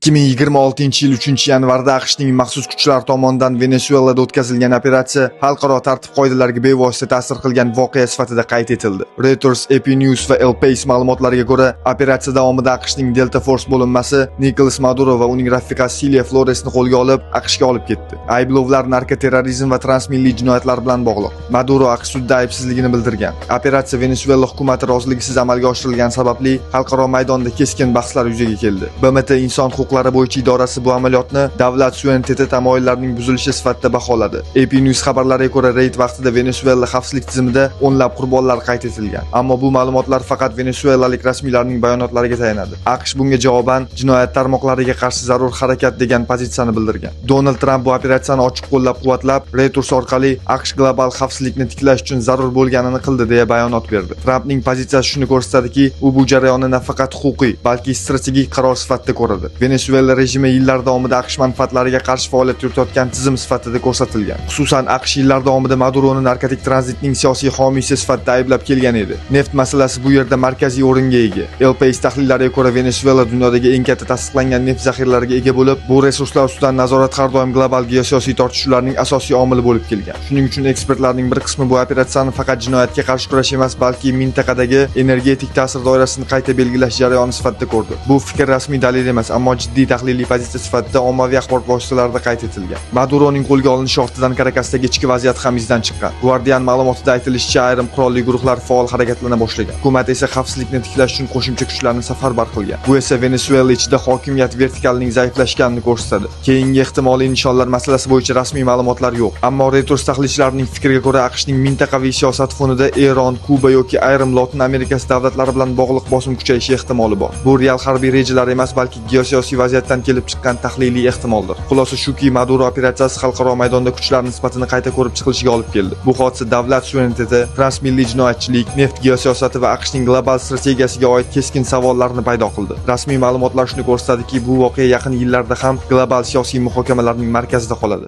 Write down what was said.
2026 yil 3-yanvarda AQShning maxsus kuchlar tomonidan Venesuelada o'tkazilgan operatsiya xalqaro tartib-qoidalarga bevosita ta'sir qilgan voqea sifatida qayd etildi. Reuters, AP News va El País ma'lumotlariga ko'ra, operatsiya davomida AQShning Delta Force bo'linmasi Nicolas Maduro va uning rafiqasi Cilia Floresni qo'lga olib, AQShga olib ketdi. Ayblovlar narkoterrorizm va transmilliy jinoyatlar bilan bog'liq. Maduro AQSh sudda aybsizligini bildirgan. Operatsiya Venesuela hukumati roziligisiz amalga oshirilgani sababli xalqaro maydonda keskin bahslar yuzaga keldi. BMT inson huquqlari bo'yicha idorasi bu amaliyotni davlat suvereniteti tamoyillarining buzilishi sifatida baholadi. AP News xabarlariga ko'ra, reyd vaqtida Venesuela xavfsizlik tizimida o'nlab qurbonlar qayd etilgan. Ammo bu ma'lumotlar faqat venesuelalik rasmiylarning bayonotlariga tayanadi. AQSh bunga javoban jinoyat tarmoqlariga qarshi zarur harakat degan pozitsiyani bildirgan. Donald Tramp bu operatsiyani ochiq qo'llab-quvvatlab, Reuters orqali AQSh global xavfsizlikni tiklash uchun zarur bo'lganini qildi deya bayonot berdi. Trampning pozitsiyasi shuni ko'rsatadiki, u bu jarayonni nafaqat huquqiy, balki strategik qaror sifatida ko'radi. Venesuela rejimi yillar davomida AQSh manfaatlariga qarshi faoliyat yuritayotgan tizim sifatida ko'rsatilgan. Xususan, AQSh yillar davomida Maduroni narkotik tranzitning siyosiy homiysi sifatida ayblab kelgan edi. Neft masalasi bu yerda markaziy o'ringa ega. El País tahlillariga ko'ra, Venesuela dunyodagi eng katta tasdiqlangan neft zaxiralariga ega bo'lib, bu resurslar ustidan nazorat har doim global geosiyosiy tortishuvlarning asosiy omili bo'lib kelgan. Shuning uchun ekspertlarning bir qismi bu operatsiyani faqat jinoyatga qarshi kurash emas, balki mintaqadagi energetik ta'sir doirasini qayta belgilash jarayoni sifatida ko'rdi. Bu fikr rasmiy dalil emas, ammo jiddiy tahliliy pozitsiya sifatida ommaviy axborot vositalarida qayd etilgan. Maduroning qo'lga olinishi ortidan Karakasdagi ichki vaziyat ham izdan chiqqan. Guardian ma'lumotida aytilishicha, ayrim qurolli guruhlar faol harakatlana boshlagan. Hukumat esa xavfsizlikni tiklash uchun qo'shimcha kuchlarni safarbar qilgan. Bu esa Venesuela ichida hokimiyat vertikalining zaiflashganini ko'rsatadi. Keyingi ehtimoliy nishonlar masalasi bo'yicha rasmiy ma'lumotlar yo'q. Ammo Reuters tahlilchilarining fikriga ko'ra, AQShning mintaqaviy siyosat fonida Eron, Kuba yoki ayrim Lotin Amerikasi davlatlari bilan bog'liq bosim kuchayishi ehtimoli bor. Bu real harbiy rejalar emas, balki geosiyosiy vaziyatdan kelib chiqqan tahliliy ehtimoldir. Xulosa shuki, Maduro operatsiyasi xalqaro maydonda kuchlar nisbatini qayta ko'rib chiqilishiga olib keldi. Bu hodisa davlat suvereniteti, transmilliy jinoyatchilik, neft geosiyosati va AQShning global strategiyasiga oid keskin savollarni paydo qildi. Rasmiy ma'lumotlar shuni ko'rsatadiki, bu voqea yaqin yillarda ham global siyosiy muhokamalarning markazida qoladi.